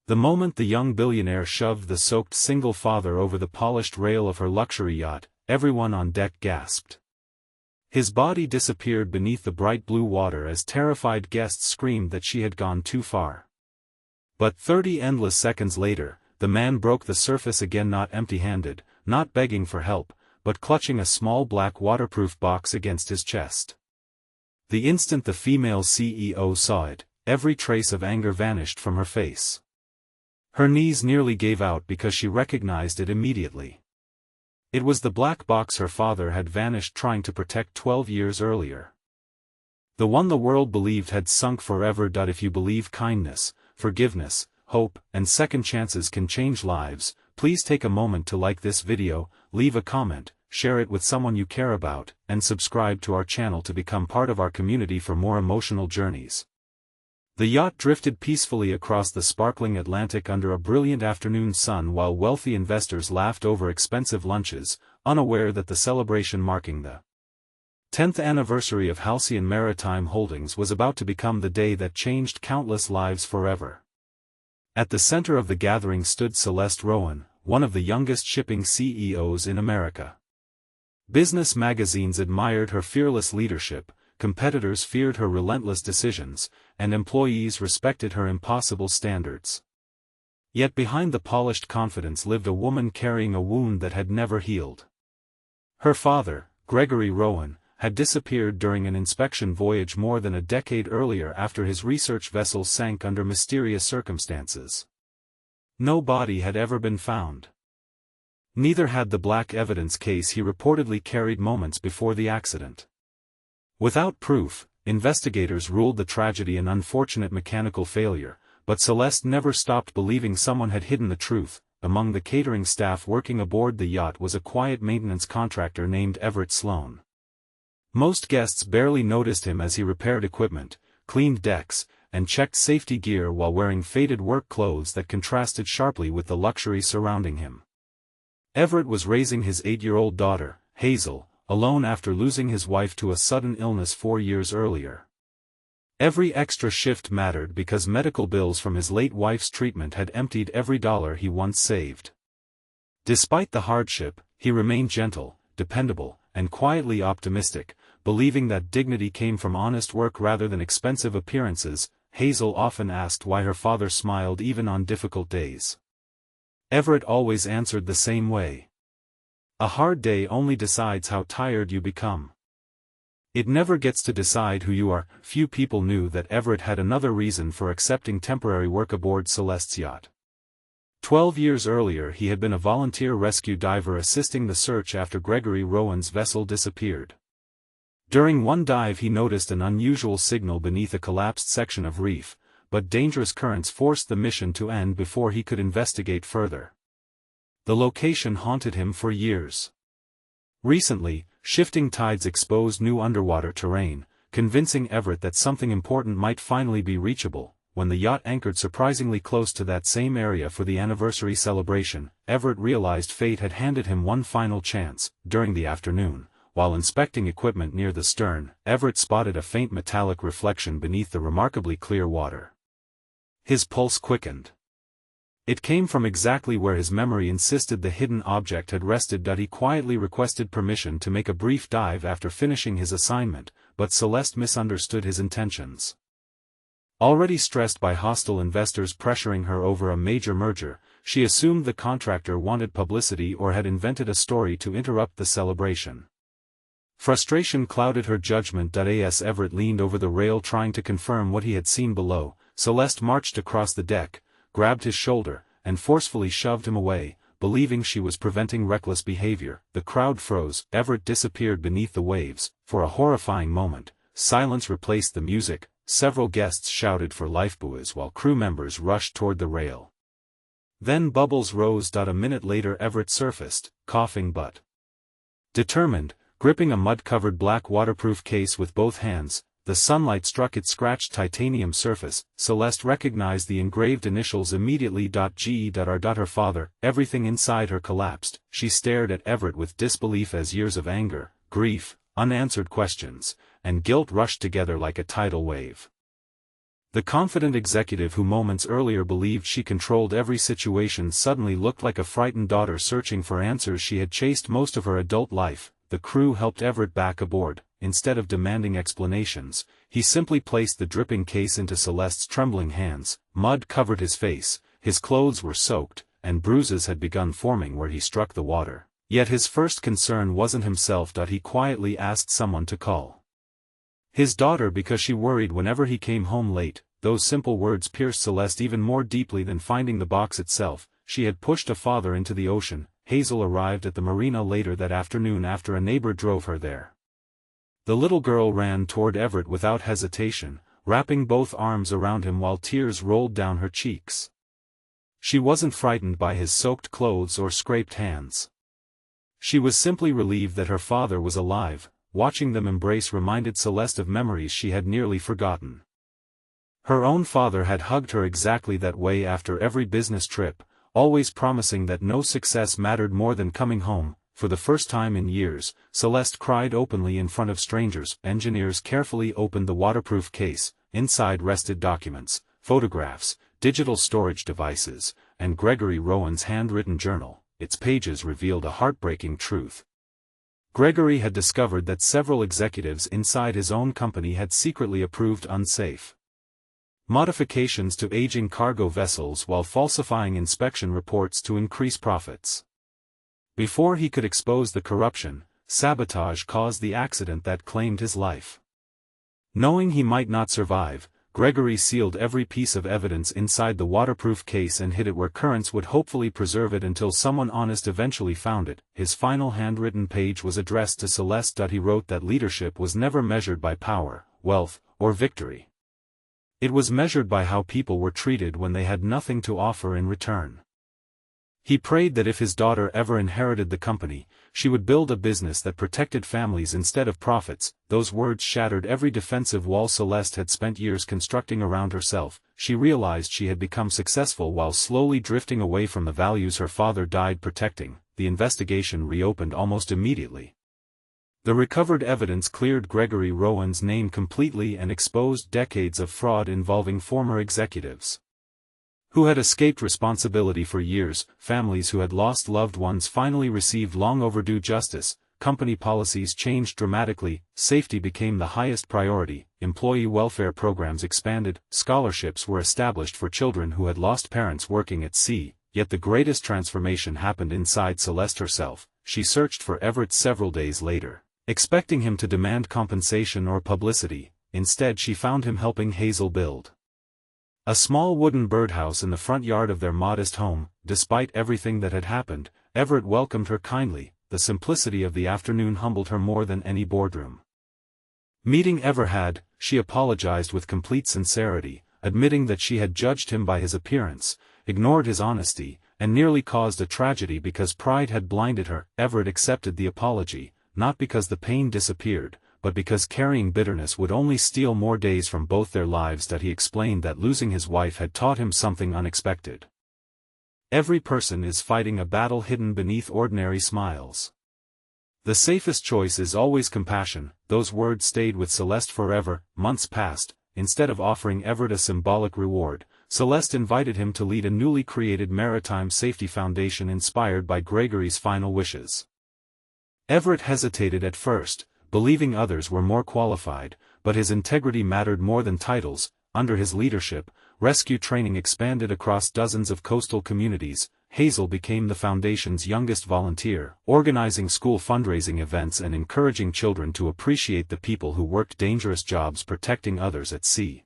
The moment the young billionaire shoved the soaked single father over the polished rail of her luxury yacht, everyone on deck gasped. His body disappeared beneath the bright blue water as terrified guests screamed that she had gone too far. But 30 endless seconds later, the man broke the surface again, not empty-handed, not begging for help, but clutching a small black waterproof box against his chest. The instant the female CEO saw it, every trace of anger vanished from her face. Her knees nearly gave out because she recognized it immediately. It was the black box her father had vanished trying to protect 12 years earlier. The one the world believed had sunk forever. If you believe kindness, forgiveness, hope, and second chances can change lives, please take a moment to like this video, leave a comment, share it with someone you care about, and subscribe to our channel to become part of our community for more emotional journeys. The yacht drifted peacefully across the sparkling Atlantic under a brilliant afternoon sun while wealthy investors laughed over expensive lunches, unaware that the celebration marking the 10th anniversary of Halcyon Maritime Holdings was about to become the day that changed countless lives forever. At the center of the gathering stood Celeste Rowan, one of the youngest shipping CEOs in America. Business magazines admired her fearless leadership, competitors feared her relentless decisions, and employees respected her impossible standards. Yet behind the polished confidence lived a woman carrying a wound that had never healed. Her father, Gregory Rowan, had disappeared during an inspection voyage more than a decade earlier after his research vessel sank under mysterious circumstances. No body had ever been found. Neither had the black evidence case he reportedly carried moments before the accident. Without proof, investigators ruled the tragedy an unfortunate mechanical failure, but Celeste never stopped believing someone had hidden the truth. Among the catering staff working aboard the yacht was a quiet maintenance contractor named Everett Sloan. Most guests barely noticed him as he repaired equipment, cleaned decks, and checked safety gear while wearing faded work clothes that contrasted sharply with the luxury surrounding him. Everett was raising his 8-year-old daughter, Hazel, alone after losing his wife to a sudden illness 4 years earlier. Every extra shift mattered because medical bills from his late wife's treatment had emptied every dollar he once saved. Despite the hardship, he remained gentle, dependable, and quietly optimistic, believing that dignity came from honest work rather than expensive appearances. Hazel often asked why her father smiled even on difficult days. Everett always answered the same way. A hard day only decides how tired you become. It never gets to decide who you are. Few people knew that Everett had another reason for accepting temporary work aboard Celeste's yacht. 12 years earlier he had been a volunteer rescue diver assisting the search after Gregory Rowan's vessel disappeared. During one dive he noticed an unusual signal beneath a collapsed section of reef, but dangerous currents forced the mission to end before he could investigate further. The location haunted him for years. Recently, shifting tides exposed new underwater terrain, convincing Everett that something important might finally be reachable. When the yacht anchored surprisingly close to that same area for the anniversary celebration, Everett realized fate had handed him one final chance. During the afternoon, while inspecting equipment near the stern, Everett spotted a faint metallic reflection beneath the remarkably clear water. His pulse quickened. It came from exactly where his memory insisted the hidden object had rested. He quietly requested permission to make a brief dive after finishing his assignment, but Celeste misunderstood his intentions. Already stressed by hostile investors pressuring her over a major merger, she assumed the contractor wanted publicity or had invented a story to interrupt the celebration. Frustration clouded her judgment. As Everett leaned over the rail trying to confirm what he had seen below, Celeste marched across the deck, grabbed his shoulder, and forcefully shoved him away, believing she was preventing reckless behavior. The crowd froze. Everett disappeared beneath the waves. For a horrifying moment, silence replaced the music. Several guests shouted for lifebuoys while crew members rushed toward the rail. Then bubbles rose. A minute later Everett surfaced, coughing but determined, gripping a mud-covered black waterproof case with both hands. The sunlight struck its scratched titanium surface. Celeste recognized the engraved initials immediately. G.E.R. Her father, everything inside her collapsed. She stared at Everett with disbelief as years of anger, grief, unanswered questions, and guilt rushed together like a tidal wave. The confident executive who moments earlier believed she controlled every situation suddenly looked like a frightened daughter searching for answers she had chased most of her adult life. The crew helped Everett back aboard. Instead of demanding explanations, he simply placed the dripping case into Celeste's trembling hands. Mud covered his face, his clothes were soaked, and bruises had begun forming where he struck the water. Yet his first concern wasn't himself. He quietly asked someone to call his daughter because she worried whenever he came home late. Those simple words pierced Celeste even more deeply than finding the box itself. She had pushed a father into the ocean. Hazel arrived at the marina later that afternoon after a neighbor drove her there. The little girl ran toward Everett without hesitation, wrapping both arms around him while tears rolled down her cheeks. She wasn't frightened by his soaked clothes or scraped hands. She was simply relieved that her father was alive. Watching them embrace reminded Celeste of memories she had nearly forgotten. Her own father had hugged her exactly that way after every business trip, always promising that no success mattered more than coming home. For the first time in years, Celeste cried openly in front of strangers. Engineers carefully opened the waterproof case. Inside rested documents, photographs, digital storage devices, and Gregory Rowan's handwritten journal. Its pages revealed a heartbreaking truth. Gregory had discovered that several executives inside his own company had secretly approved unsafe modifications to aging cargo vessels while falsifying inspection reports to increase profits. Before he could expose the corruption, sabotage caused the accident that claimed his life. Knowing he might not survive, Gregory sealed every piece of evidence inside the waterproof case and hid it where currents would hopefully preserve it until someone honest eventually found it. His final handwritten page was addressed to Celeste. He wrote that leadership was never measured by power, wealth, or victory. It was measured by how people were treated when they had nothing to offer in return. He prayed that if his daughter ever inherited the company, she would build a business that protected families instead of profits. Those words shattered every defensive wall Celeste had spent years constructing around herself. She realized she had become successful while slowly drifting away from the values her father died protecting. The investigation reopened almost immediately. The recovered evidence cleared Gregory Rowan's name completely and exposed decades of fraud involving former executives who had escaped responsibility for years. Families who had lost loved ones finally received long overdue justice. Company policies changed dramatically. Safety became the highest priority. Employee welfare programs expanded. Scholarships were established for children who had lost parents working at sea. Yet the greatest transformation happened inside Celeste herself. She searched for Everett several days later, expecting him to demand compensation or publicity. Instead she found him helping Hazel build a small wooden birdhouse in the front yard of their modest home. Despite everything that had happened, Everett welcomed her kindly. The simplicity of the afternoon humbled her more than any boardroom meeting ever had. She apologized with complete sincerity, admitting that she had judged him by his appearance, ignored his honesty, and nearly caused a tragedy because pride had blinded her. Everett accepted the apology, not because the pain disappeared, but because carrying bitterness would only steal more days from both their lives. He explained that losing his wife had taught him something unexpected. Every person is fighting a battle hidden beneath ordinary smiles. The safest choice is always compassion. Those words stayed with Celeste forever. Months passed. Instead of offering Everett a symbolic reward, Celeste invited him to lead a newly created maritime safety foundation inspired by Gregory's final wishes. Everett hesitated at first, believing others were more qualified, but his integrity mattered more than titles. Under his leadership, rescue training expanded across dozens of coastal communities. Hazel became the foundation's youngest volunteer, organizing school fundraising events and encouraging children to appreciate the people who worked dangerous jobs protecting others at sea.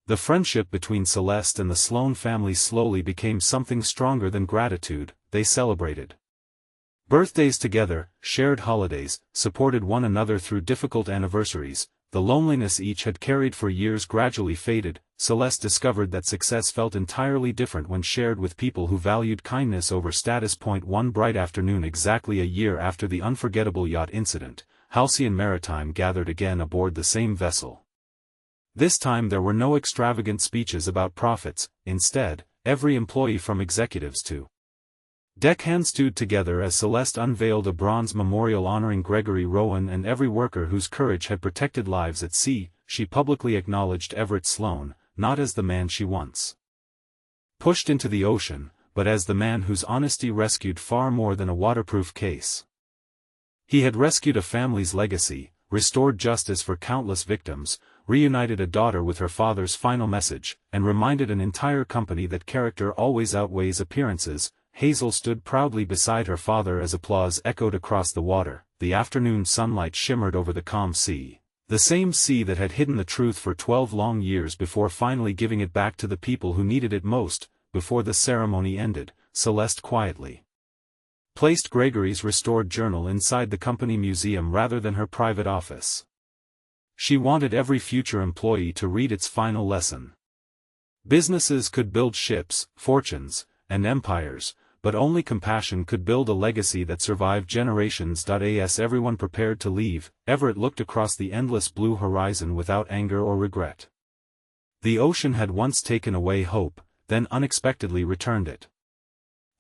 The friendship between Celeste and the Sloan family slowly became something stronger than gratitude. They celebrated birthdays together, shared holidays, supported one another through difficult anniversaries. The loneliness each had carried for years gradually faded. Celeste discovered that success felt entirely different when shared with people who valued kindness over status. One bright afternoon, exactly a year after the unforgettable yacht incident, Halcyon Maritime gathered again aboard the same vessel. This time there were no extravagant speeches about profits. Instead, every employee from executives to deckhands stood together as Celeste unveiled a bronze memorial honoring Gregory Rowan and every worker whose courage had protected lives at sea. She publicly acknowledged Everett Sloan, not as the man she once pushed into the ocean, but as the man whose honesty rescued far more than a waterproof case. He had rescued a family's legacy, restored justice for countless victims, reunited a daughter with her father's final message, and reminded an entire company that character always outweighs appearances. Hazel stood proudly beside her father as applause echoed across the water. The afternoon sunlight shimmered over the calm sea, the same sea that had hidden the truth for 12 long years before finally giving it back to the people who needed it most. Before the ceremony ended, Celeste quietly placed Gregory's restored journal inside the company museum rather than her private office. She wanted every future employee to read its final lesson. Businesses could build ships, fortunes, and empires, but only compassion could build a legacy that survived generations. As everyone prepared to leave, Everett looked across the endless blue horizon without anger or regret. The ocean had once taken away hope, then unexpectedly returned it.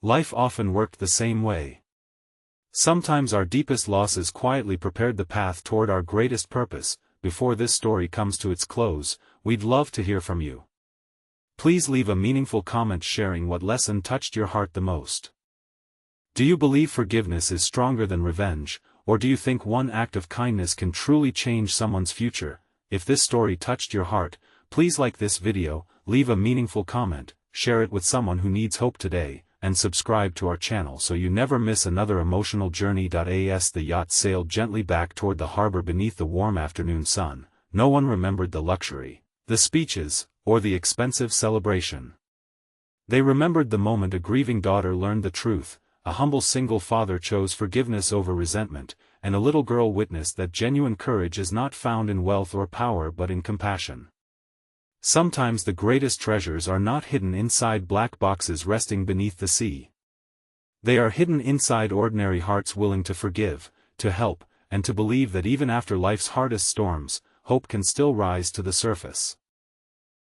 Life often worked the same way. Sometimes our deepest losses quietly prepared the path toward our greatest purpose. Before this story comes to its close, we'd love to hear from you. Please leave a meaningful comment sharing what lesson touched your heart the most. Do you believe forgiveness is stronger than revenge, or do you think one act of kindness can truly change someone's future? If this story touched your heart, please like this video, leave a meaningful comment, share it with someone who needs hope today, and subscribe to our channel so you never miss another emotional journey. As the yacht sailed gently back toward the harbor beneath the warm afternoon sun, no one remembered the luxury, the speeches, or the expensive celebration. They remembered the moment a grieving daughter learned the truth, a humble single father chose forgiveness over resentment, and a little girl witnessed that genuine courage is not found in wealth or power but in compassion. Sometimes the greatest treasures are not hidden inside black boxes resting beneath the sea. They are hidden inside ordinary hearts willing to forgive, to help, and to believe that even after life's hardest storms, hope can still rise to the surface.